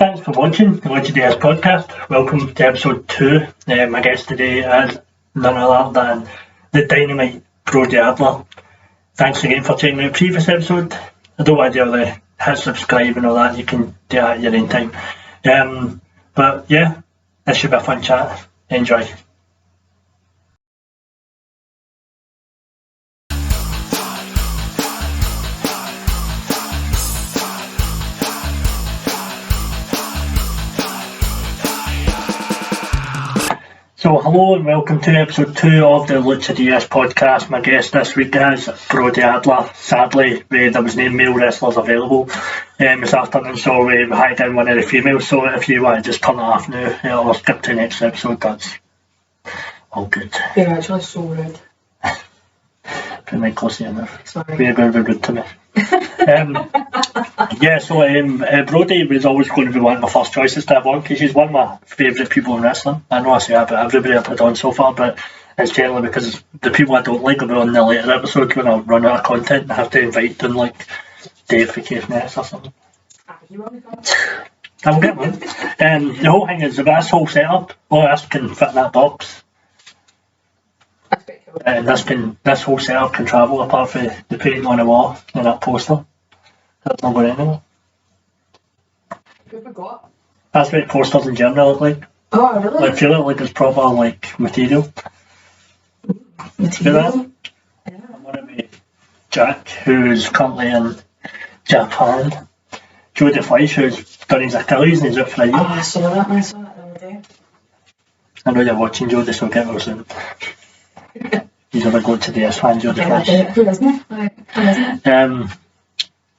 Thanks for watching the Lucha podcast. Welcome to episode 2. My guest today is none other than the dynamite Brodie Adler. Thanks again for checking out the previous episode. I don't want to do all the hit subscribe and all that, you can do that at your own time. But yeah, this should be a fun chat. Enjoy. So hello and welcome to episode 2 of the Lucha podcast. My guest this week is Brodie Adler. Sadly, there was no male wrestlers available this afternoon, so we hired in one of the females. So if you want to just turn it off now or skip to the next episode, that's all good. You're actually so rude. Put my close enough. Sorry. You're going to be rude to me. Brodie was always going to be one of my first choices to have on because she's one of my favourite people in wrestling. I know I say that about everybody I've had on so far, but it's generally because the people I don't like will be on the later episodes when I run out of content and I have to invite them, like Dave for KFNS or something. I'll get one. The whole thing is, this whole setup, all this can fit in that box. And this whole setup can travel apart from the painting on the wall and that poster. That's not going anywhere. Who forgot? That's what posters in general look like. Oh, really? Like, feel it like it's proper like material. Material? Yeah. I'm going to be Jack, who's currently in Japan. Jody Fleisch, who's done his Achilles and he's out for a year. Oh, I saw that the other day. I know you're watching Jody, so get well soon. He's a big Lucha DS fan, Jody Fleisch. Who isn't he?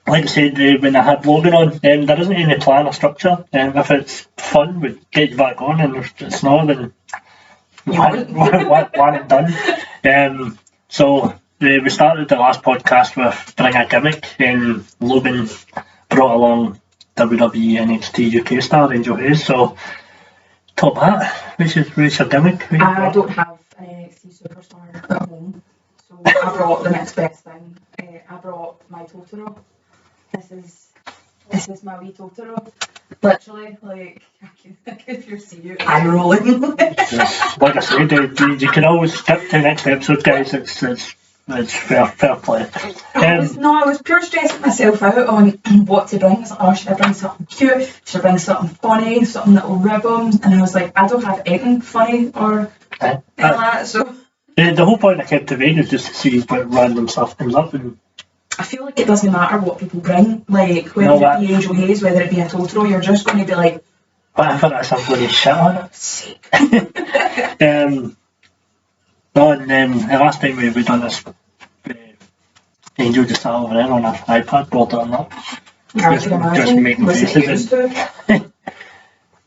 Like I said, when I had Logan on, there isn't any plan or structure. If it's fun, we get you back on, and if it's not, then one and done. So we started the last podcast with Bring a Gimmick, and Logan brought along WWE NXT UK star Angel Hayes. So, top hat, what's your gimmick? I don't have an NXT superstar at home, so I brought the next best thing. I brought my Totoro. This is my wee Totoro. Literally, like, I can foresee you eye rolling. Like I said, you can always skip to the next episode, guys. It's fair play. I was pure stressing myself out on what to bring. I was like, oh, should I bring something cute? Should I bring something funny? Something that will rib them? And I was like, I don't have anything funny or anything like that. So the whole point I kept the vein is just to see what random stuff comes up. And I feel like it doesn't matter what people bring, like whether it be Angel Hayes, whether it be a Totoro, you're just going to be like, whatever it is, I'm going to shit on it. Sick. The last time we done this, Angel just sat over there on her iPad, brought it on up. Just making faces.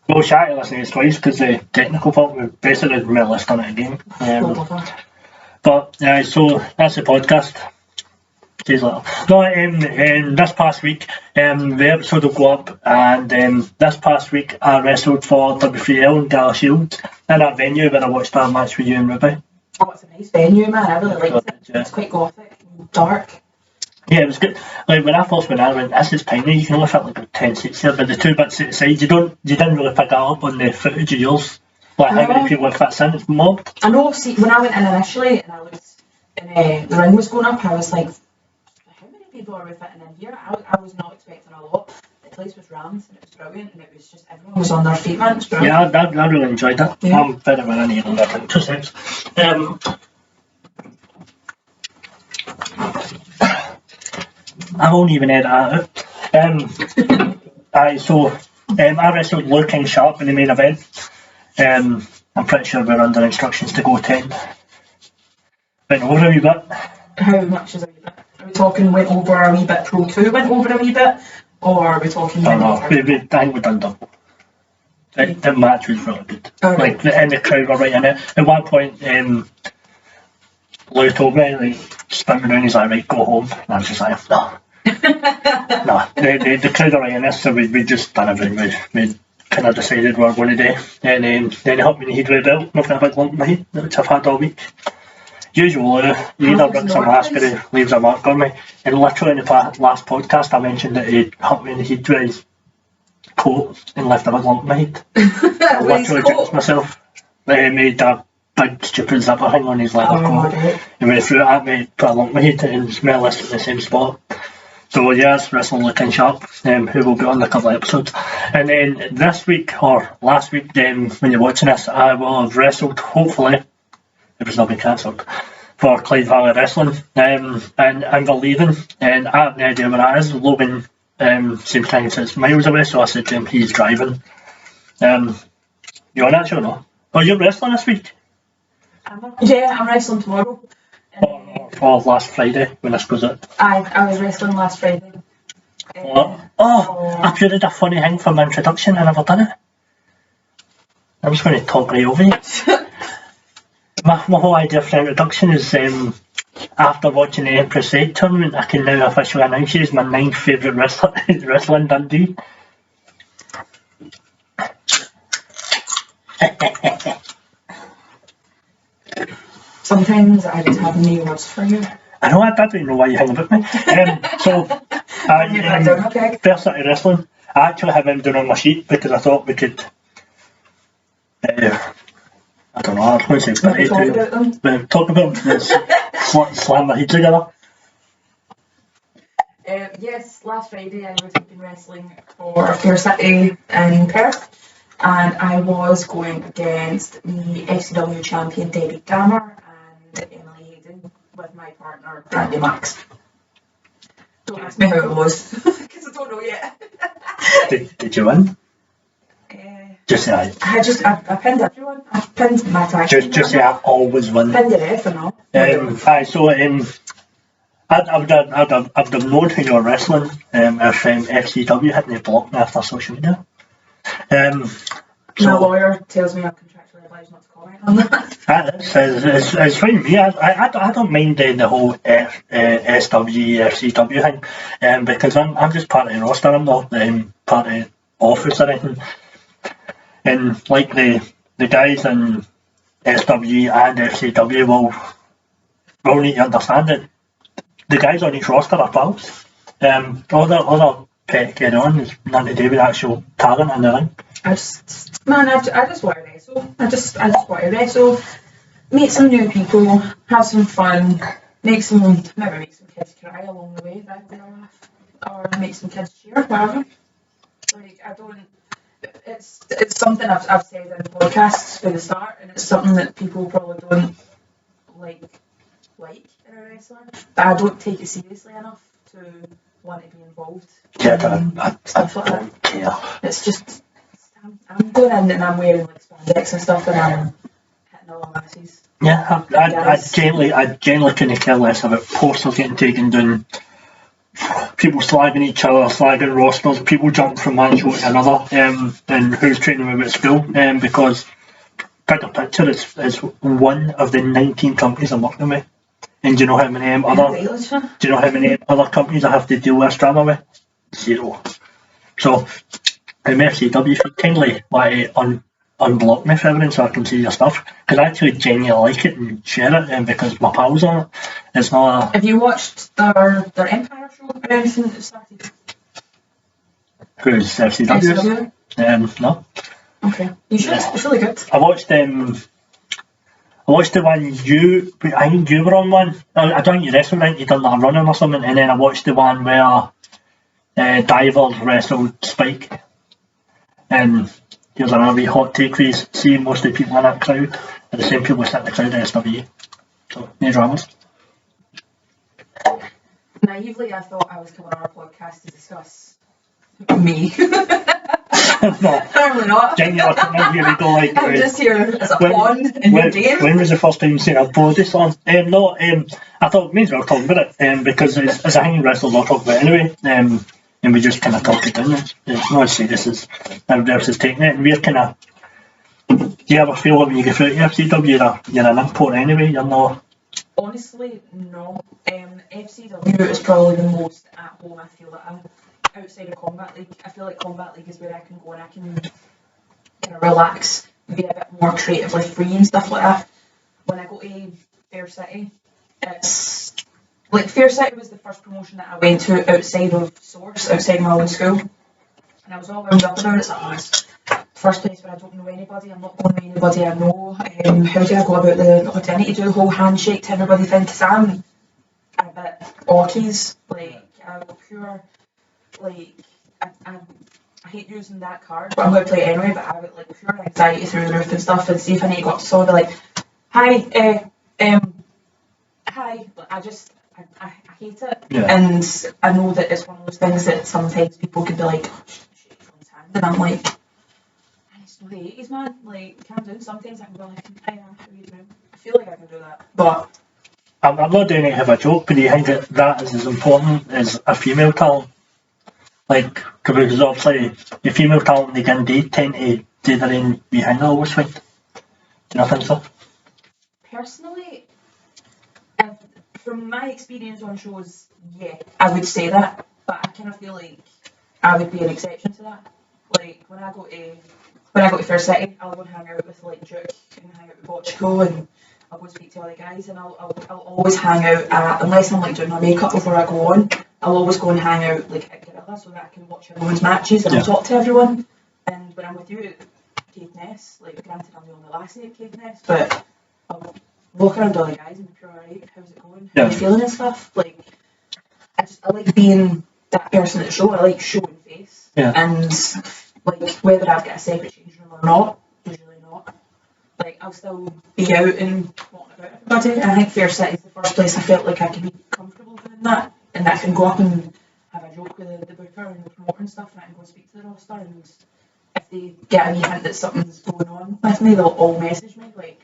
Well, she had to listen to it twice because the technical fault, we basically more or less done it again. So that's the podcast. This past week, the episode will go up, and this past week I wrestled for W3L and Gala Shield in that venue where I watched that match with you and Ruby. Oh, it's a nice venue, man. I really liked it. Yeah. It's quite gothic and dark. Yeah, it was good. Like when I first went, I went, this is tiny. You can only fit like 10 seats here, but the two bits at the side, you didn't really pick that up on the footage of yours. Like how many people it fits in, it's mobbed. I know. See, when I went in initially and I looked, and the ring was going up, I was like, people are fitting in here. I was not expecting a lot. The place was rammed and it was brilliant, and it was just everyone was on their feet, man. Yeah, I really enjoyed that. Yeah. I'm very well in here on that. 2 seconds. I won't even edit that out. I wrestled Luke King Sharp in the main event. I'm pretty sure we're under instructions to go 10. Went over a wee bit. How much is a wee bit? Are we talking went over a wee bit, Pro 2 went over a wee bit? Or are we talking... I think we've done double. The match was really good. Oh, like, and the crowd were right in it. At one point, Lou told me, like, spin me around, he's like, right, go home. And I was just like, no. No, the crowd are right in this, so we just done everything. We kind of decided we were going to do. And then he hit me in the head with a belt, nothing a big lump in my head, which I've had all week. Usual, he either rips a mask or he leaves a mark on me. And literally in the last podcast I mentioned that he hit me in the head with his coat and left a big lump in my head. I With his literally coat? jinxed myself. He made a big stupid zipper thing on his leather coat. Right. And when he threw it at me, put a lump in my head and smell this in the same spot. So yeah, it's wrestling looking sharp, who will be on the couple of episodes. And then this week, or last week, when you're watching this, I will have wrestled, hopefully, if it's not been cancelled, for Clyde Valley Wrestling in Inverleithen, and I have no idea where that is. Logan seems kind of 6 miles away, so I said to him, he's driving. You on that show, no? Oh, you're wrestling this week? Yeah, I'm wrestling tomorrow. Or last Friday, when this goes out. I was wrestling last Friday. I created a funny thing for my introduction, and I've never done it. I'm just going to talk right over you. My whole idea for the introduction is after watching the Empress Eight tournament, I can now officially announce you as my 9th favourite wrestler in Dundee. Sometimes I just have new words for you. I know, I don't know why you hang about me. Versatile Wrestling. I actually have him down on my sheet because I thought we could. I don't know, I was going to say talk about them, slam their heads together. Yes, last Friday I would have been wrestling for Fair City in Perth, and I was going against the FCW champion Debbie Dammer and Emily Hayden with my partner Brandy Max. Don't ask me how it was, because I don't know yet. Did you win? Just say I pinned everyone. I pinned my tag. Just say I always win. Pinned the ref and all. I'd have known who you were wrestling if FCW hadn't blocked me after social media. My lawyer tells me I'm contractually obliged not to comment on that. It's fine with me. I don't mind the whole SW, FCW thing because I'm just part of the roster. I'm not part of the office or anything. And like the guys in SW and FCW will need to understand it. The guys on each roster are pals. Other pet getting on is nothing to do with actual talent in the ring. I just want to wrestle. I just want to wrestle, meet some new people, have some fun, maybe make some kids cry along the way, that would be a laugh, or make some kids cheer, whatever. Like it's something I've said in podcasts from the start, and it's something that people probably don't like in a wrestler, but I don't take it seriously enough to want to be involved. Yeah, stuff like don't care. It's just I'm going in and I'm wearing like spandex and stuff, and I'm hitting all my asses. Yeah, I generally couldn't care less about posters getting taken down, people slagging each other, slagging rosters, people jumping from one show to another, and who's training with at school, because bigger picture is one of the 19 companies I'm working with. And do you know how many other companies I have to deal with this drama with? 0. So FCW, if you kindly unblock me for everything so I can see your stuff, because I actually genuinely like it and share it, and because my pals on it. It's not. Have you watched their Empire show or anything that started? Who's FCW? No. Okay, you should. It's really good. I watched the one I think you were on one. I don't think you wrestled, I think you done that running or something, and then I watched the one where Divers wrestled Spike. And here's another wee hot take for you. See most of the people in that crowd are the same people who sit in the crowd at SW. So, no dramas. Naively, I thought I was coming on our podcast to discuss me. No, apparently not. Genuinely, I'm just here as a pawn in your game. When was the first time you seen a Brodie song? I thought we may as well talk about it because as a hanging wrestler, I'll talk about it anyway. And we just kind of talk it down. It's not as serious as everybody else is taking it. And we're kind of. Do you ever feel like when you get through FCW, you're an import anyway? You're not. Honestly, no. FCW is probably the most at home I feel that I'm outside of Combat League. I feel like Combat League is where I can go and I can kind of relax, be a bit more creatively free and stuff like that. When I go to Fair City, it's like Fair City was the first promotion that I went to outside of Source, outside my own school. And I was all wound up about it. It's like, oh, it's the first place where I don't know anybody. I'm not going with anybody I know. How do I go about the do I need to do the whole handshake to everybody thing? Because I'm a bit orkies. Like, I'm pure, like, I hate using that card, but I'm going to play it anyway. But I have like pure anxiety through the roof and stuff. And see if I need to go up to someone, be like, hi, hi. I hate it. Yeah. And I know that it's one of those things that sometimes people could be like, oh, shake someone's hand. And I'm like, it's not the 80s, man. Like, calm down. Sometimes I can be like, hi, how are you doing? I feel like I can do that. But I'm not doing it to have a joke, but do you think that is as important as a female talent? Like, because obviously the female talent they tend to do their own behind the whole swing. Do you think so? Personally, from my experience on shows, yeah, I would say that. But I kind of feel like I would be an exception to that. Like, when I go to Fair City, I'll go and hang out with like Duke and hang out with Botchico, and I'll go speak to other guys, and I'll always hang out at, unless I'm like doing my makeup before I go on, I'll always go and hang out like at Gorilla so that I can watch everyone's matches and I'll talk to everyone. And when I'm with you at Caithness, like granted I'm the only lassie at Caithness, but I'll walk around all the guys and be pure alright, how's it going? How are you feeling and stuff? Like, I like being that person at the show. I like showing face. Yeah. And like whether I've got a separate change room or not, usually not. Like I'll still be out and walking about everybody. I think Fair City is the first place I felt like I could be comfortable doing that, and that I can go up and have a joke with the booker and the promoter and stuff, and I can go and speak to the roster, and if they get a wee hint that something's going on with me, they'll all message me. Like,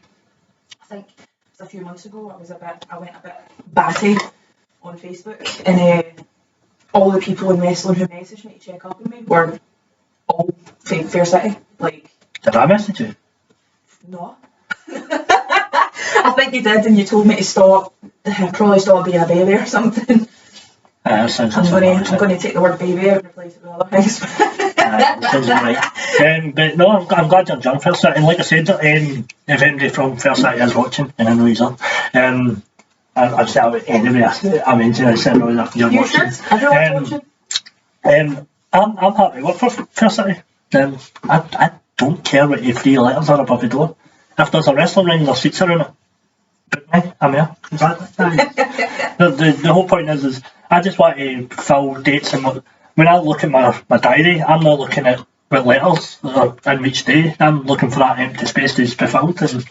I think a few months ago I went a bit batty on Facebook, and all the people in wrestling who messaged me to check up on me were all Fair City. Like, did I message you? No. I think you did, and you told me to stop. Probably stop being a baby or something. I'm going to take the word baby out and replace it with other things. Sounds right. But no, I'm glad you're enjoying Fair City. And like I said, if anybody from Fair City is watching, and I know he's on, I've said it anyway. I mentioned I said you're watching. I'm happy to work for Fair City. I don't care what your 3 letters are above the door. If there's a wrestling ring, there's seats around it. I'm here. Exactly. The whole point is I just want to fill dates, and when I look at my diary, I'm not looking at what letters are in each day. I'm looking for that empty space to be filled, and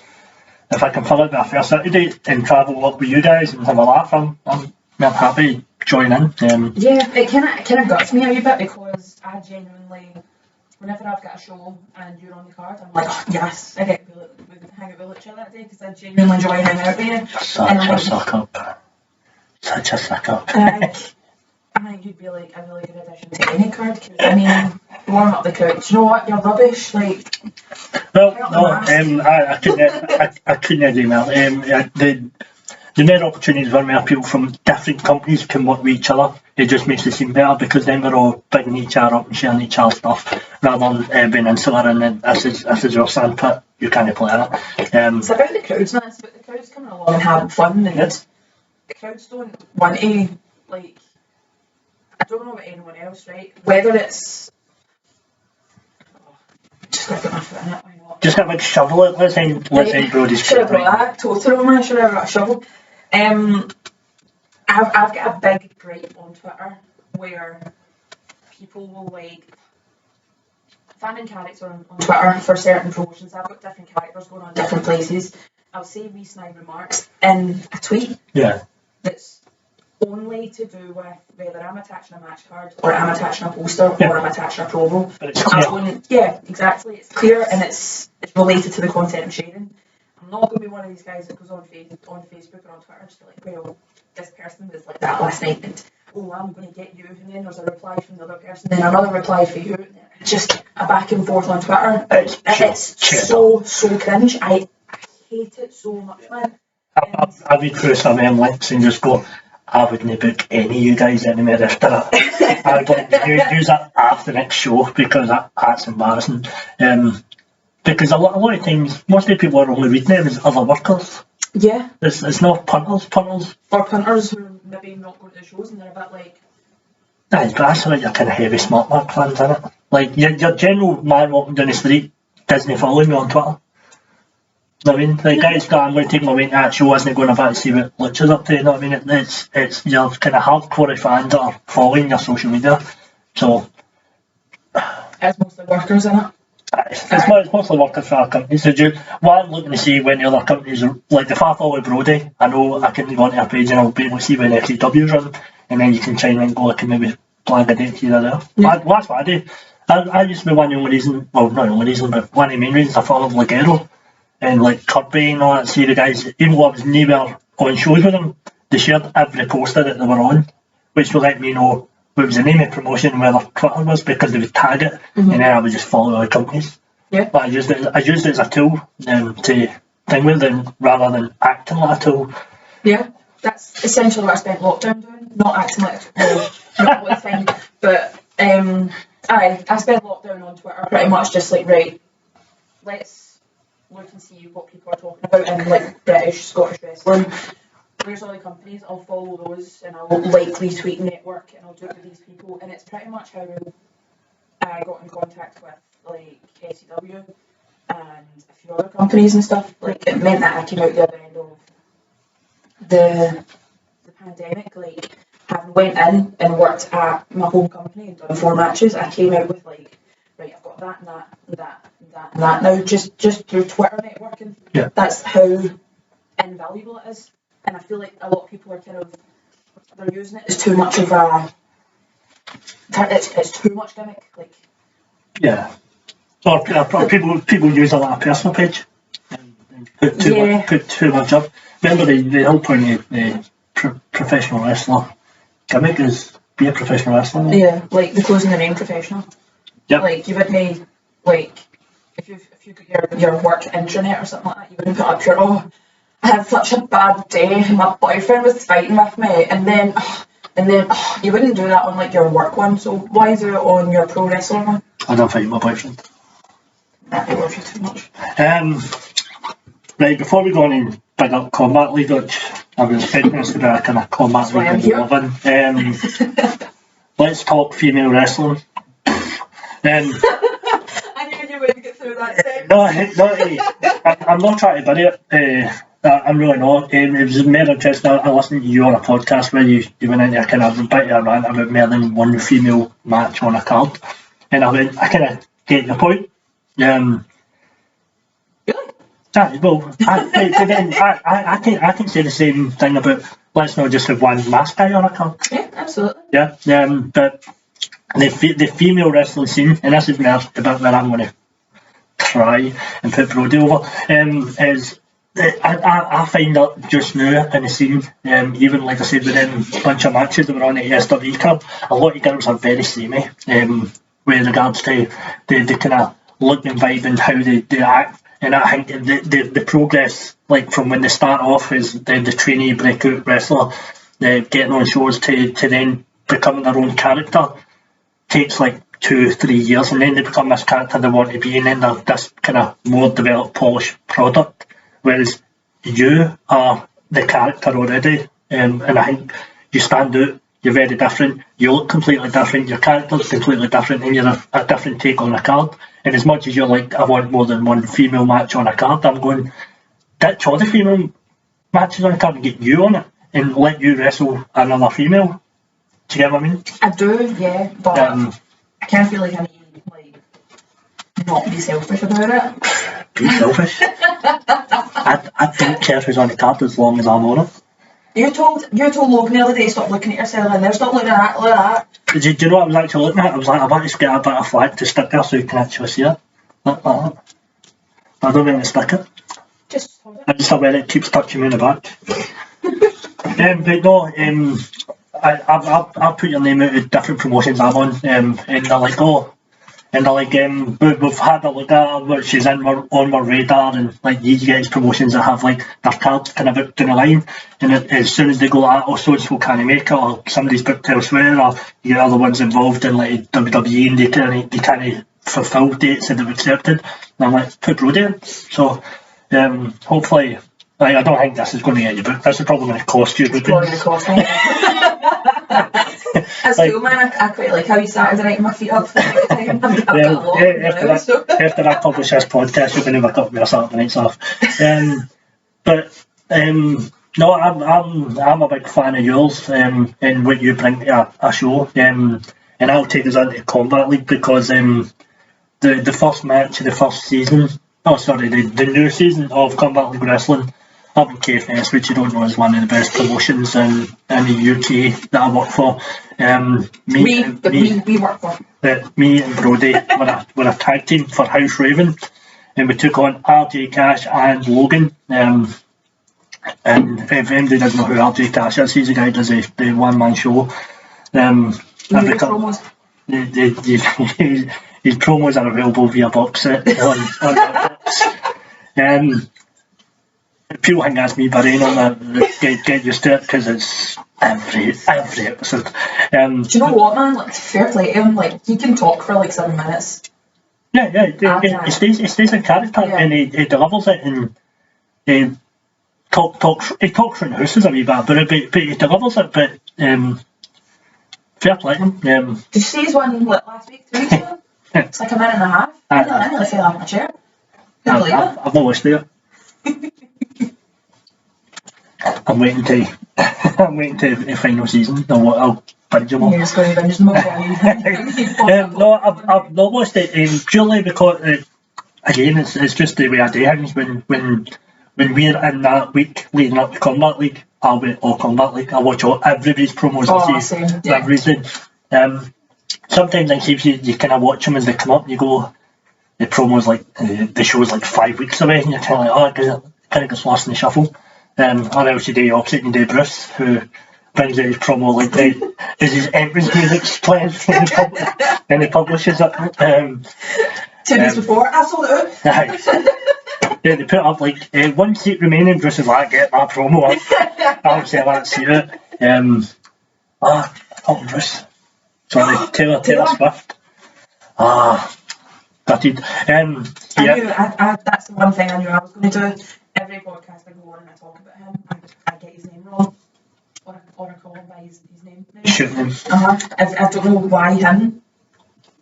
if I can fill it with a Fair City date and travel up with you guys and have a laugh, I'm happy to join in. Yeah, it kind of guts me a wee bit, because I genuinely, whenever I've got a show and you're on the card, I'm like, oh, yes, I get to hang out with Lucha that day, because I genuinely enjoy hanging out with you. Such a suck up. I think you'd be like a really good addition to any card, because I mean, warm up the couch. You know what? You're rubbish. Like, well, no, I couldn't agree more. The more opportunities where more people from different companies can work with each other, it just makes it seem better, because then we're all bigging each other up and sharing each other's stuff, rather than being insular and then this is your sandpit, you can't play that. It's about the crowds, man. It's about the crowds coming along and having fun, and the crowds don't want to, like, I don't know about anyone else, right? Whether it's just gotta put my foot in it, why not? Just get shovel it, let's end Brodie's. Should have brought that, Totoro, man, should have brought a shovel. I've got a big gripe on Twitter where people will like fandom characters on Twitter for certain promotions. I've got different characters going on different places. I'll say wee snide remarks in a tweet that's only to do with whether I'm attaching a match card or I'm attaching a poster or I'm attaching a promo. But it's clear. Yeah, exactly. It's clear and it's related to the content I'm sharing. I'm not going to be one of these guys that goes on Facebook or on Twitter just like, well, this person was like that last night, and oh, I'm going to get you, and then there's a reply from the other person, then another reply for you, and just a back and forth on Twitter. It's so cringe. I hate it so much, man. I read through some of them links and just go, I wouldn't book any of you guys anymore after that. I would like use that after the next show, because that's embarrassing. Because a lot of times, most of the people are only reading them as other workers. Yeah. It's not punters. Or punters who are maybe not going to the shows and they're a bit like... That's like your kind of heavy smart mark fans, isn't it? Like, your general man walking down the street doesn't follow me on Twitter. You know what I mean? Like, guys go, I'm going to take my way to that show, isn't going to back to see what Lucha's up to, you know what I mean? It's your kind of hardcore fans that are following your social media. So... It's mostly workers, isn't it? It's mostly workers for our companies. So what I'm looking to see when the other companies, like the far follow Brodie, I know I can go onto a page and I'll be able to see when FCW's run, and then you can chime in and go, I can maybe plan a date here or there. Yeah. That's what I do. I used to be one of the only reason, well, not the only reason, but one of the main reasons I followed Ligero and like Kirby and all that. See the guys, even though I was never on shows with them, they shared every poster that they were on, which would let me know what was the name of promotion, where their Twitter was, because they would tag it, and then I would just follow other companies. Yeah. But I used it as a tool to thing with them rather than acting like a tool. Yeah, that's essentially what I spent lockdown doing, not acting like not one thing, but I spent lockdown on Twitter pretty much just like, right, let's look and see what people are talking about in like British, Scottish wrestling. Where's all the companies? I'll follow those and I'll like, retweet, network, and I'll do it with these people. And it's pretty much how I got in contact with like KCW and a few other companies and stuff. Like, it meant that I came out the other end of the pandemic. Like, having went in and worked at my home company and done 4 matches, I came out with like, right, I've got that and that and that and that and that now, just through Twitter networking. Yeah. That's how invaluable it is. And I feel like a lot of people are they're using it as too much of it's too much gimmick. Like, yeah. Or people use a lot of personal page and put too much up. Remember the whole point of the professional wrestler gimmick is be a professional wrestler. Right? Yeah, like the closing the name professional. Yep. Like, you wouldn't be like, if you got your work intranet or something like that, you wouldn't put up your I had such a bad day, my boyfriend was fighting with me, and then you wouldn't do that on like your work one, so why do it on your pro wrestling one? I don't fight my boyfriend. That love you too much. Right, before we go on and big up Combat League, which I was expecting this to be a kind of Combat League of living, let's talk female wrestling. I knew you wouldn't get through that. I'm not trying to bury it. I'm really not. It was more interesting. I listened to you on a podcast where you went into a kind of bit of a rant about more than one female match on a card, and I kind of get your point. Really? I can say the same thing about, let's not just have one masked guy on a card. Yeah, absolutely. Yeah, but the female wrestling scene, and this is the bit where I'm going to try and put Brodie over, is I find that just now in the scene, even like I said, within a bunch of matches that were on the SW card, a lot of girls are very samey with regards to the kind of look and vibe and how they act. And I think the progress, like from when they start off as the trainee breakout wrestler, getting on shows to then becoming their own character, takes like 2-3 years, and then they become this character they want to be, and then they're this kind of more developed, polished product. Whereas you are the character already, and I think you stand out, you're very different, you look completely different, your character's completely different, and you're a different take on a card. And as much as you're like, I want more than one female match on a card, I'm going, ditch all the female matches on a card and get you on it, and let you wrestle another female. Do you get what I mean? I do, yeah, but I can't feel like I need, like, not be selfish about it. Be selfish? I don't care who's on the card as long as I'm on it. You told Logan the other day, stop looking at yourself in there, stop looking at that, look at that. Do you know what I was actually looking at? I was like, I want to get a bit of flag to stick there so you can actually see it. Like that. I don't want to stick it. Just hold it. I just aware it keeps touching me in the back. But no, I've put your name out at different promotions I'm on, and they're like, oh, and they're like, we've had a look at her, she's on my radar, and like these guys promotions that have like their cards kind of out down the line, and as soon as they go like, oh, so can't make it, or somebody's booked elsewhere, or you get other ones involved in like WWE and they can't fulfil dates that they've accepted, and I'm like, put Brodie in. So hopefully, like, I don't think this is going to get you booked. This is probably going to cost you. It's probably going to cost me. That's cool, man. I quite like how you started writing my feet up for the time. I've got a Well, lot after I publish this podcast, you're going to wake up with a Saturday nights off. But no, I'm a big fan of yours and what you bring to a show. And I'll take us into Combat League because the first match of the first season, the new season of Combat League Wrestling up in KFS, which you don't know is one of the best promotions in the UK that I work for. We work for. Me and Brodie were a tag team for House Raven, and we took on RJ Cash and Logan. And if anybody doesn't know who RJ Cash is, he's a guy who does the one-man show. Promos. His promos are available via box set on box. People think that's me burying on that. Get used to it because it's every episode. Do you know what, man? Like, fair play to him. Like, he can talk for like 7 minutes. He stays in character and he delivers it and he talks from the houses a wee bit, but he delivers it. But fair play. Did you see his one last week, 2 weeks ago? It's like a minute and a half. I nearly fell off my chair. I've not watched it. I'm waiting to final season. I'll binge them all. You're just going to binge them all. No, I've not watched it purely because again it's just the way I do things. When we're in that week leading up to Combat League, I'll wait all Combat League. I watch everybody's promos and see everything. Sometimes I see you kind of watch them as they come up and you go, the promos like the show's like 5 weeks away and you're kind of like, it kind of gets lost in the shuffle. Or else you do the opposite, you do Bruce, who brings out his promo like as his entrance music's playing and he publishes it. 2 days before, I sold it out. They put up like 1 seat remaining. Bruce is like, get my promo up. I'll say that see it. Bruce. Sorry, Taylor Swift. Gutted. I knew that's the one thing I knew I was going to do. Every podcast I go on and I talk about him, I get his name wrong. Or I call him by his name. Shooting him. I don't know why him.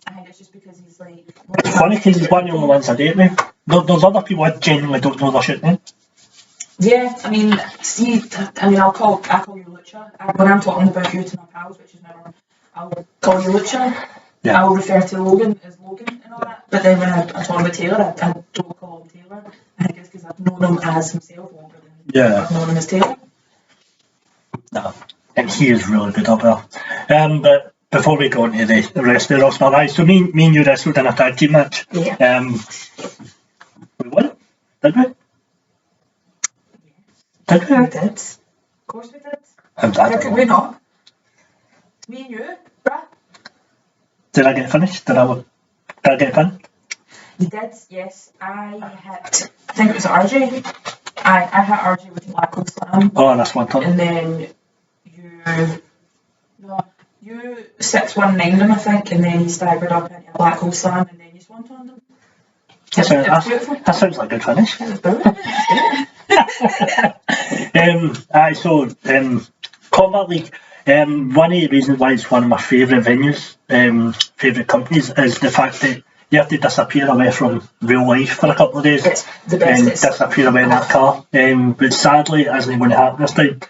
I think it's just because he's like... It's funny because he's one of the only ones I date me. There's other people I genuinely don't know their shit name. Yeah, I'll call you Lucha. When I'm talking about you to my pals, which is never... I'll call you Lucha. Yeah. I'll refer to Logan as Logan and all that. But then when I talk about Taylor, I don't call him Taylor. I think it's because I've known him as himself longer than I've known him as Taylor. No, and he is really good up there. But before we go into the rest of the roster, right, so me and you wrestled in a tag team match. Yeah. We won it, did we? Did we? We did. Of course we did. How could we not? Me and you, bruh. Did I get finished? Did I get pinned? You did, yes. I think it was RJ. I hit RJ with the Black Hole Slam. Oh, that's one time. And then you 619'd him, I think, and then he staggered up into a Black Hole Slam, and then you swantoned him. That sounds like a good finish. It was brilliant. Combat League. One of the reasons why it's one of my favourite venues, favourite companies, is the fact that you have to disappear away from real life for a couple of days. It's the best. And disappear away in that car. But sadly, it isn't going to happen this time,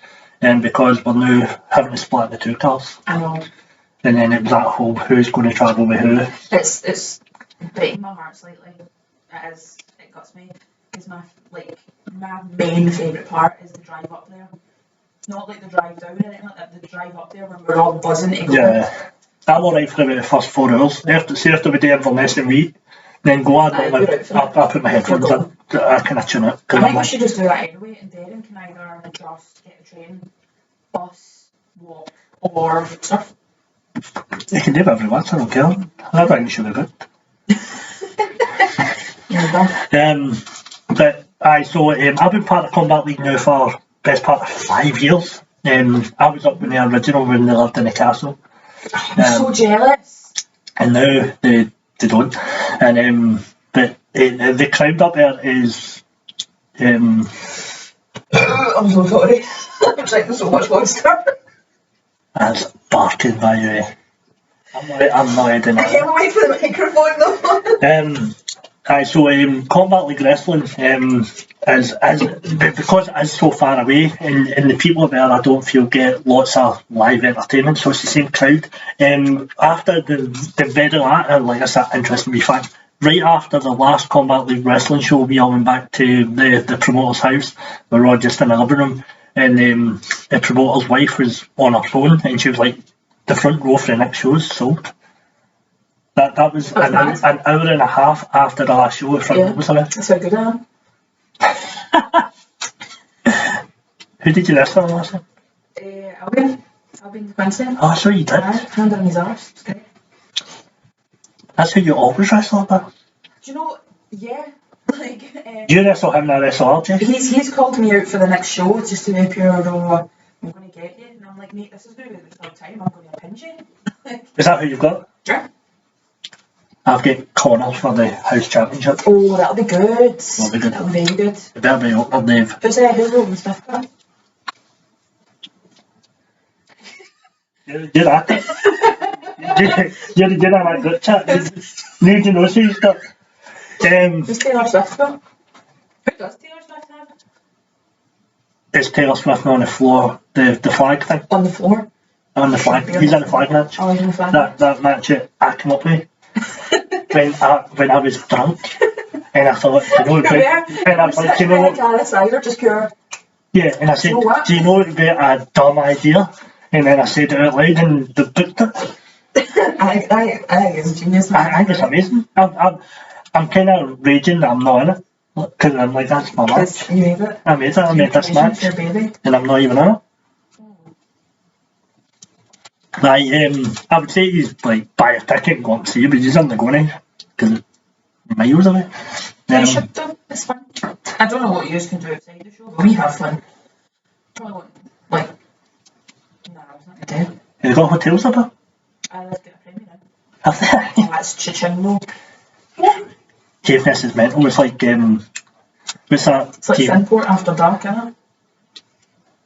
because we're now having to split the 2 cars. I know. And then it was that whole who's going to travel with who. It's breaking my heart slightly. It guts me. Because my main favourite part is the drive up there. Not like the drive down or anything like that, the drive up there when we're all buzzing to go. Yeah. I'm alright for about the first 4 hours. After we do Inverness and Meat, then go on. I put my headphones in. I kind of tune it. I think we should just do that anyway, and Darren can either just get a train, bus, walk, or surf. You can do it every once, I don't care. I think you should be good. I've been part of Combat League now for best part of 5 years. I was up in the original when they lived in the castle. I'm so jealous. And now they don't. And but the crowd up there is. I'm so sorry. I'm drinking so much Monster. That's barking, by the way. I'm not editing I came away from the microphone though. So Combat League Wrestling is because it is so far away, and the people there I don't feel get lots of live entertainment, so it's the same crowd. After the very last, like I said, interesting wee fact, right after the last Combat League Wrestling show, we all went back to the promoter's house. We were all just in the living room, and the promoter's wife was on her phone, and she was like, the front row for the next show is sold. That was an hour and a half after the last show. Yeah, that's how good I am. Who did you wrestle on last time? Albin Quincy. Oh, so you did. Hand on his arse. It's great. That's who you always wrestle about. Do you know? Yeah. Do you wrestle him and I wrestle RJ? He's called me out for the next show just to make sure I'm going to get you. And I'm like, mate, this is going to be the third time I'm going to pinch you. Is that who you've got? Yeah. I've got Connor for the house championship. Oh, that'll be good. That'll be good. That'll be very good. It better be up there, Dave. Who's Owen Smith got? You're at it. You're in that good chat. Need to know who he's got. Who's Taylor Swift got? Who does Taylor Swift have? Is Taylor Swift on the floor, the flag thing? On the floor? On the flag. He's in the flag match. Oh, he's in the flag match. That match I came up with when I was drunk, and I thought, and I was like, you know what? Just pure. Yeah, and I said, do you know what would be a dumb idea? And then I said it out loud, and they booked it. I think it's genius. I think it's amazing. I'm kind of raging that I'm not in it, because I'm like, that's my match. You made it. I made this match, and I'm not even in it. I would say he's like, buy a ticket and go and see you, but he's only going to, because it's miles away. You should do. It's fun. I don't know what you can do outside the show, but we have fun. Probably won't, like, no, it's not going to do. Have you got hotels up there? Let's get a premium in. Have they? That's Chichingo. Caveness is mental. It's like, what's that? It's like Finport after dark, isn't it?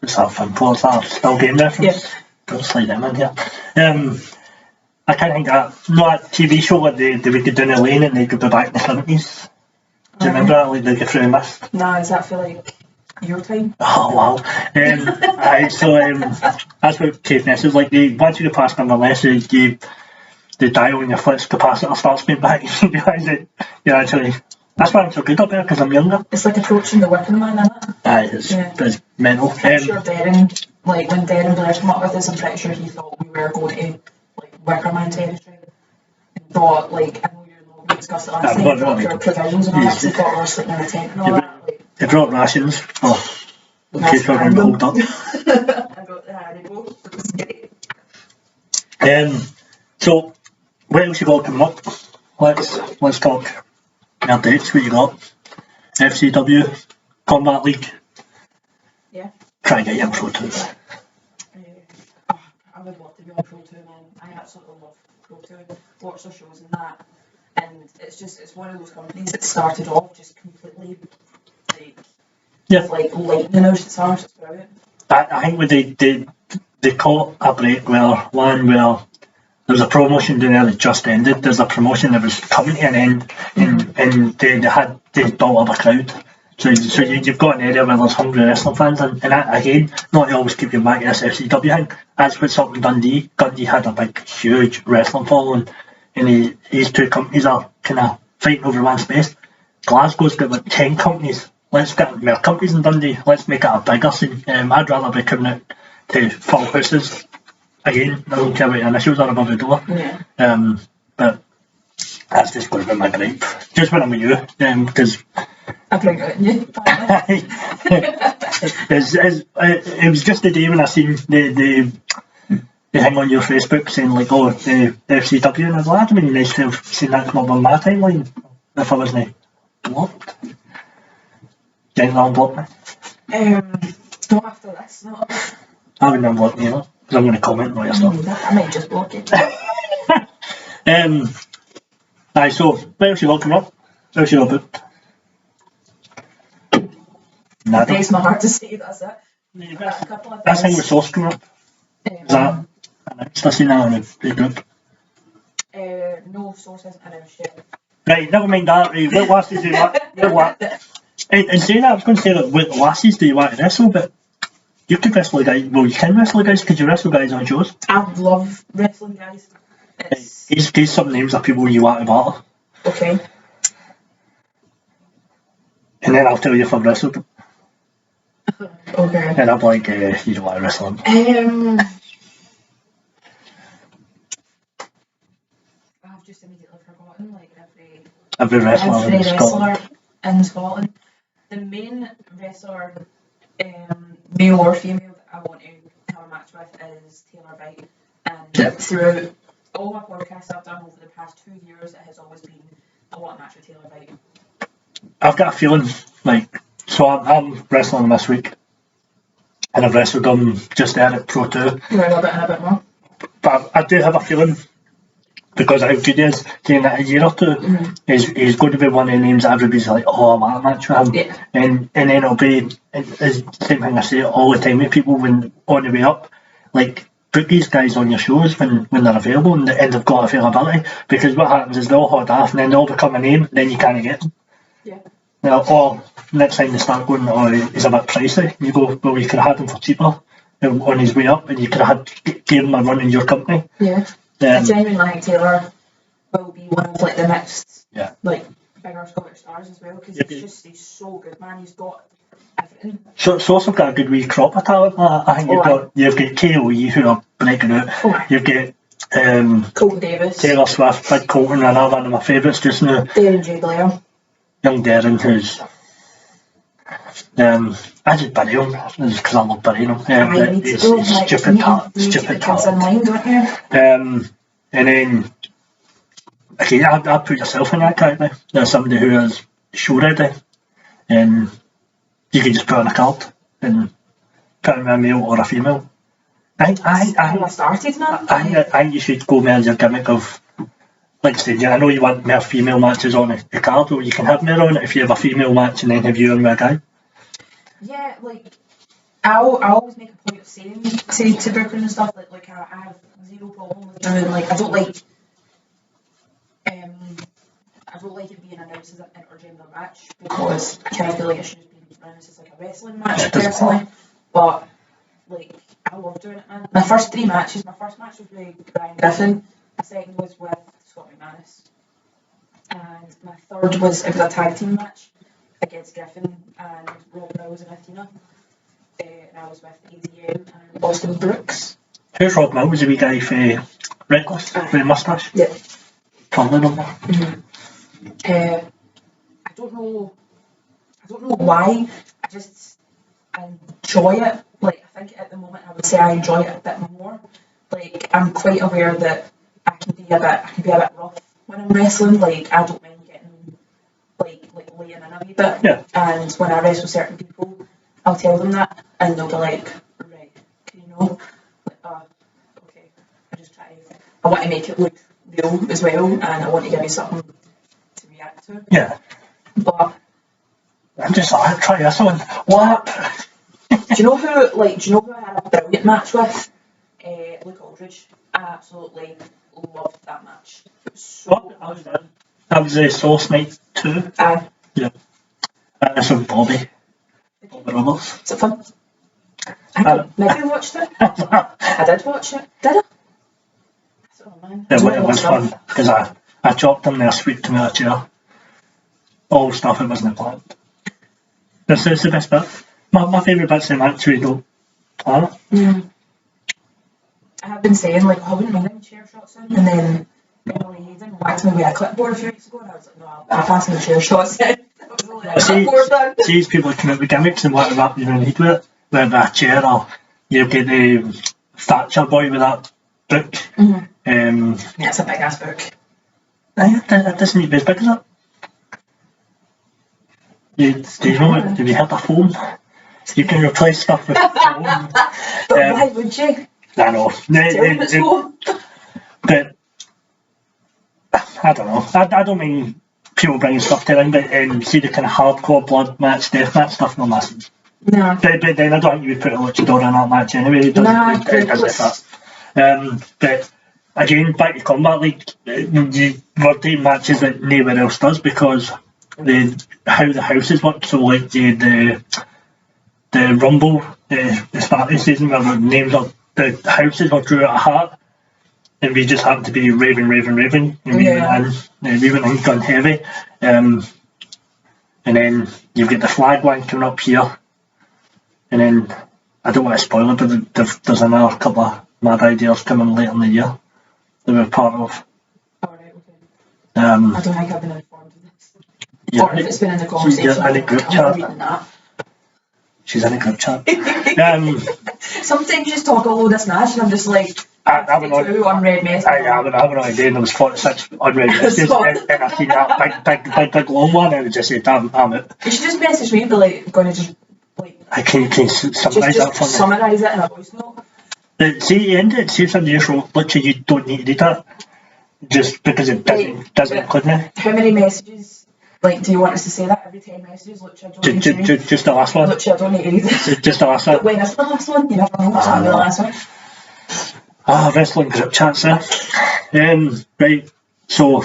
What's that Finport? Is that a still game reference? Yeah. Don't slide them in here. I can't think that. No, a TV show where they would go down the lane and they could be back in the 70s. Do you remember that? Like they go through the mist? Nah, is that for like your time? Oh wow. That's what Caveness is like. Once you pass number less, the dial on your flux capacitor starts being back. You realise that you're actually. That's why I'm so good up there, because I'm younger. It's like approaching the whipping man, isn't it? It's mental. I'm sure Darren, like when Darren Blair came up with this, I'm pretty sure he thought we were going to like Wicker Man territory. And thought, like, I know you're not going to discuss it last night, but your provisions and all that, so he thought we were sleeping in a tent and all that. Like, they brought rations. Oh, in case we're going to hold up. I got the Haribo. It was great. So, what else you got coming up? Let's talk. Your dates, what you got? FCW, Combat League. Yeah. Try and get you on Pro 2. I would love to be on Pro 2, man. I absolutely love Pro 2. Watch their shows and that. And it's one of those companies that started off just completely like lightning out its arse. It's brilliant. I think when they caught a break where there was a promotion doing there that just ended. There's a promotion that was coming to an end, and they built up a crowd. So you've got an area where there's hungry wrestling fans, and that, again, not to always keep you back to this FCW thing. That's what's up in Dundee. Dundee had a big, huge wrestling following, and these two companies are kind of fighting over one space. Glasgow's got like 10 companies. Let's get more companies in Dundee. Let's make it a bigger scene. I'd rather be coming out to full houses. Again, I don't care what the initials are above the door. Yeah. But that's just going to be my gripe. Just when I'm with you, because I bring it in you. It was just the day when I seen the thing on your Facebook saying like, oh, the FCW, and I was like, that'd be nice to have seen that come up on my timeline if I wasn't blocked. Getting unblocked me. Not after this, no. I wouldn't unblock me either. I'm going to comment on your stuff. I might just block it. So what else you got coming up? What else you got booked? It breaks my heart to say that's it. That's thing with Sauce coming up. Is that announced. I seen that on the group. No source hasn't announced yet. Right, never mind that. Right, what lassies do you want? And saying that, I was going to say, like, what lassies do you want to wrestle? But you could wrestle guys. Well, you can wrestle guys because you wrestle guys on shows. I love wrestling guys. Here's some names of people you want to battle. Okay. And then I'll tell you if I've wrestled them. Okay. And I'm like, you don't want to wrestle them. I've just immediately forgotten, like, Every wrestler in Scotland. The main wrestler, male or female, that I want to have a match with is Taylor White. And throughout all my podcasts I've done over the past 2 years, it has always been, I want a match with Taylor White. I've got a feeling, like, so I'm wrestling this week, and I've wrestled him just there at Pro 2. Right, a bit more. But I do have a feeling, because of how good he is, saying that a year or two, he's going to be one of the names that everybody's like, oh, I want a match with him. Yeah. And then it'll be, it's the same thing I say all the time with people when on the way up, like, put these guys on your shows when they're available and they've got availability, because what happens is they'll hold off and then they'll become a name, then you can't get them. Yeah. Or next time they start going, oh, he's a bit pricey, you go, well, you could have had him for cheaper on his way up and you could have gave him a run in your company. Yeah. I genuinely think Taylor will be one of like the next like bigger Scottish stars as well, because he's so good, man. He's got everything. So it's also got a good wee crop of talent. I think you've got KOE who are breaking out. You've got Colton Davis, Taylor Swift, Big Colton, another one of my favourites just now. Darren J. Blair. Young Darren, who's I just bury him because I love burying him. He's stupid talent. And then okay, I'd put yourself in that category. There's somebody who is show ready, and you can just put on a card and put him a male or a female. I think you should go more as your gimmick of, like I said, I know you want more female matches on the card, but you can have more on it if you have a female match and then have you on with a guy. Yeah, like I always make a point of saying to Brooklyn and stuff like I have zero problem with doing, like I don't like it being announced as an intergender match, because I kind of feel like it should just be announced as like a wrestling match personally. But like I love doing it, man. My first 3 matches, my first match was with Brian Griffin, my second was with Scott McManus, and my third was a tag team match against Griffin and Rob Mills and Athena. And I was with ADM and Austin Brooks. Who's Rob Mills? The wee guy for Reckless with the moustache? Yeah. Probably number. I don't know why. I enjoy it. Like I think at the moment I would say I enjoy it a bit more. Like I'm quite aware that I can be a bit rough when I'm wrestling. Like I don't mind getting like laying in a wee bit. Yeah. And when I wrestle certain people, I'll tell them that, and they'll be like, right, can you know? Like, okay. I want to make it look real as well, and I want to give you something to react to. Yeah. But I'm just like, try this one. What? do you know who I had a brilliant match with? Luke Aldridge. I absolutely loved that match. It was so good. That was Source Night 2. Aye. Yeah. That's with Bobby Roberts. Is it fun? I maybe watched it. I did watch it. Did I? Oh man. It was fun because I chopped him there, sweet tomato chair. All stuff that wasn't planned. This is the best bit. My favourite bit's the match we don't plan it. I have been saying like I wouldn't mind having chair shots in, and then Emily Hayden whacked me with a clipboard a few weeks ago, and I was like, no, I'll pass the chair shots in. See these people that come out with gimmicks and whatever you need with it, whether a chair or you get the Thatcher boy with that book. Yeah, it's a big ass book. It doesn't need to be as big as it. Do you know it? Have you heard of foam? You can replace stuff with foam. But why would you? I know. But I don't know. I don't mean people bringing stuff to them, but see the kind of hardcore blood match, death match stuff, no massive. No. But then I don't think you would put a luchador in that match anyway. It doesn't fit. But again, back to Combat League, you were doing matches that nowhere else does because how the houses work. So like the Rumble, the start of the season where the names of the houses were drew out of hat, and we just happened to be Raven, and we went in gun heavy, and then you've got the flag one coming up here, and then I don't want to spoil it, but there's another couple of mad ideas coming later in the year that we're part of. Alright, okay. I don't think I've been informed of this. Yeah, or if it's been in the conversation. She's in a group chat. She's in a group chat. Sometimes you just talk a load of smash and I'm just like, I have an unread message. I have an idea, and there was 46 unread messages, and I seen that big long one, and I would just say, damn, I'm it. You should just message me and be like, going to just, like... I can summarise that for me. Summarise it in a voice note. See, at the end of it, see somebody just wrote, literally, you don't need to read that, just because it doesn't include me. How many messages, like, do you want us to say that? Every 10 messages, literally, I don't need to read. Just the last one. Literally, I don't need to read it. Just the last one. But when is the last one? You never know what's going to be the last one. Wrestling group chats there. Right, so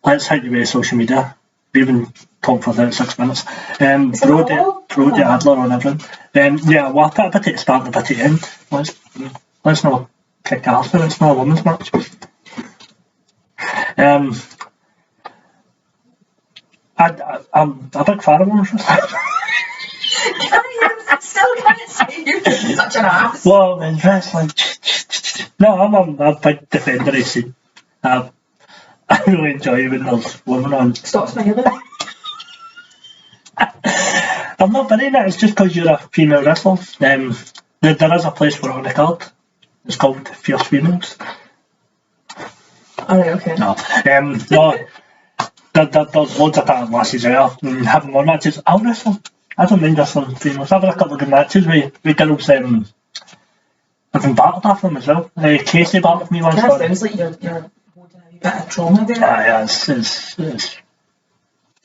let's hit you with social media. We've been talking for 36 minutes. Brodie Adler on everything. Yeah, we'll put a bit at the start and a bit at the end. Let's not kick ass, but it's not a women's match. I'm a big fan of women's wrestling. I still can't say you're such an ass. Well, in wrestling, no, I'm a big defender of the scene. I really enjoy when there's women on. Stop smiling. I'm not burying it, it's just because you're a female wrestler. There is a place for it on the card. It's called Fierce Females. Alright, okay. No, there's loads of talented lasses out there having more matches. I'll wrestle. I don't mind wrestling females. I've had a couple of good matches with girls. I've been battled after them as well. Casey battled me once. That sounds like you're holding a wee bit of trauma there. Yeah, it's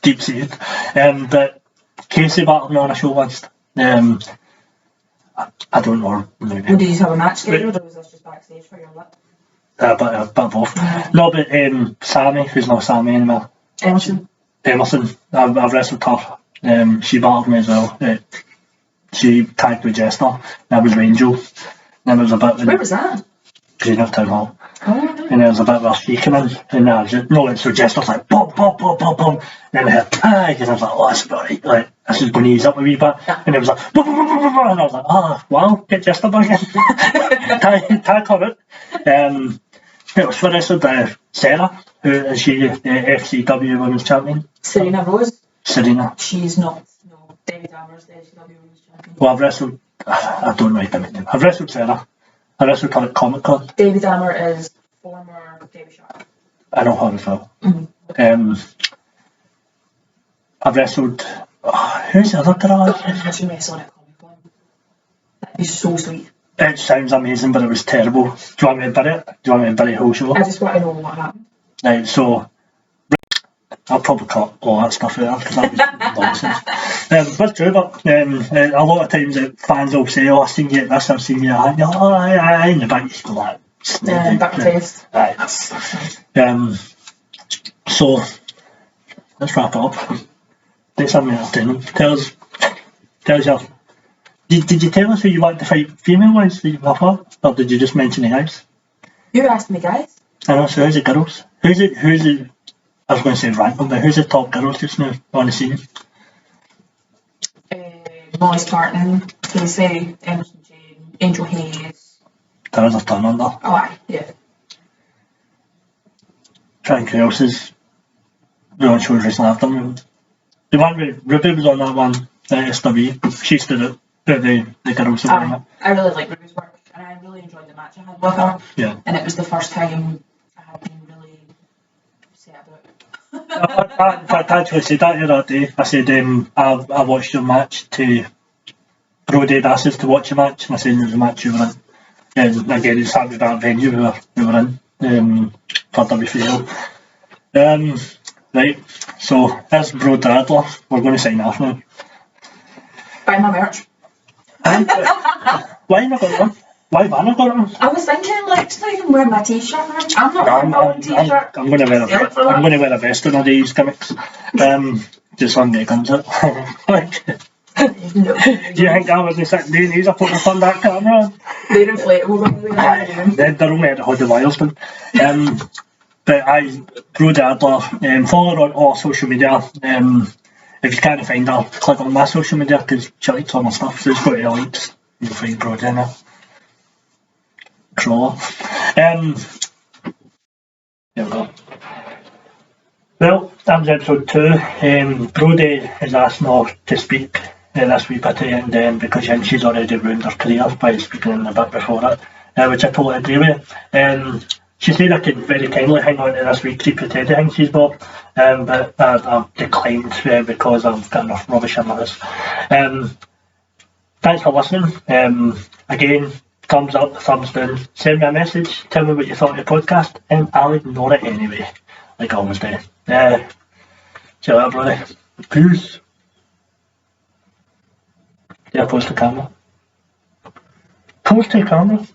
deep seated. But Casey battled me on a show once. I don't know. Maybe. Did you have a match scheduled, or was this just backstage for your lip? A bit of both. Mm-hmm. No, but Sammy, who's not Sammy anymore. Emerson. I've wrestled her. She battled me as well. She tagged with Jester. That was Angel. Then there was a bit. Where was that? Greenock Town Hall. Oh, and there was a bit where she came in, and I was just, so Jester's like boom, boom, boom, boom, boom. And then I heard tag, and I was like, oh, that's about right. Like, this is going to ease up a wee bit. And it was like boom, boom, boom, boom, boom. And I was like, oh, wow, get Jester back in. tag on it. It was for wrestled Sarah, who is she, the FCW Women's Champion. Serena Rose. Serena. She's not. No, David Amber's the FCW Women's Champion. Well, I've wrestled. I don't know the name. I've wrestled Sarah. I wrestled her at Comic Con. David Amber is former Davy Sharp. I know her as well. Mm-hmm. I've wrestled. Who's the other girl? Imagine wrestling at Comic Con. That'd be so sweet. It sounds amazing, but it was terrible. Do you want me to bury it? Do you want me to bury the whole show? I just want to know what happened. Right, so I'll probably cut all that stuff out because that was nonsense. But true, but a lot of times fans will say, oh, I've seen you at this, I've seen you at that. Oh, aye, in the back, you go like, yeah, back and face. Aye. That's nice. So, let's wrap it up. Do something entertaining. Tell us your... Did you tell us who you want to fight female-wise that you've offered? Or did you just mention the guys? You asked me guys. I know, so who's the girls? Who's it? I was going to say rank them, but who's the top girls just now on the scene? Molly Spartan, Casey, Emerson Jane, Angel Hayes. There is a ton on there. Oh, aye, yeah. Trying who else is on shows recently I've done. The one with Ruby was on that one, SW. She stood out. The girls I really like Ruby's work, and I really enjoyed the match I had with her. Yeah. And it was the first time I had been really upset about it. In fact, I actually said that the other day. I said I watched your match to Brodie Adler to watch a match, and I said there was a match you were in. And again, it's happened with that venue we were in for WFL. Right, so that's Brodie Adler. We're going to sign off now. Buy my merch. Why not got one? Why have I not got them? I was thinking next time wear my t-shirt. I'm not wearing my own t-shirt. I'm going to wear a vest on all these gimmicks. Just on the guns up. Do you think I was just sitting doing these? I put on that camera on? They're inflatable, by the way. They're only had the wires been. But Brodie Adler, follow her on all social media. If you can't find her, click on my social media because she likes all my stuff, so it's got your links. You'll find Brodie in there. Crawler. There we go. Well, that was episode 2. Brodie has asked me to speak this week at the end because she's already ruined her career by speaking in the bit before it, which I totally agree with. She said I could very kindly hang on to this wee creepy teddy thing she's bought, but I've declined because I've got enough rubbish in my house. Thanks for listening. Again, thumbs up, thumbs down. Send me a message, tell me what you thought of the podcast, and I'll ignore it anyway, like I always do. See you later, Brodie. Peace. Yeah, post the camera. Post the camera.